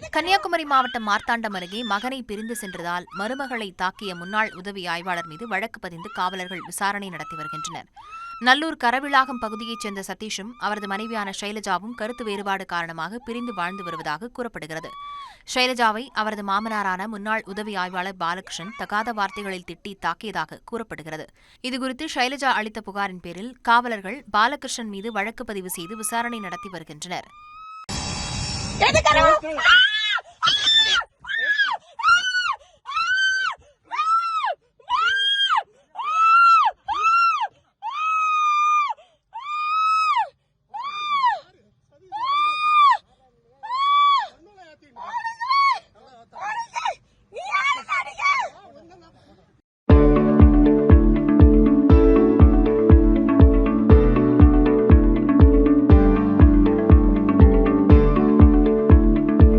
கன்னியாகுமரி மாவட்டம் மார்த்தாண்டம் அருகே மகனை பிரிந்து சென்றதால் மருமகளை தாக்கிய முன்னாள் உதவி ஆய்வாளர் மீது வழக்கு பதிந்து காவலர்கள் விசாரணை நடத்தி வருகின்றனர். நல்லூர் கரவிளாகம் பகுதியைச் சேர்ந்த சதீஷும் அவரது மனைவியான ஷைலஜாவும் கருத்து வேறுபாடு காரணமாக பிரிந்து வாழ்ந்து வருவதாக கூறப்படுகிறது. ஷைலஜாவை அவரது மாமனாரான முன்னாள் உதவி ஆய்வாளர் பாலகிருஷ்ணன் தகாத வார்த்தைகளில் திட்டி தாக்கியதாக கூறப்படுகிறது. இதுகுறித்து ஷைலஜா அளித்த புகாரின் பேரில் காவலர்கள் பாலகிருஷ்ணன் மீது வழக்கு பதிவு செய்து விசாரணை நடத்தி வருகின்றனர்.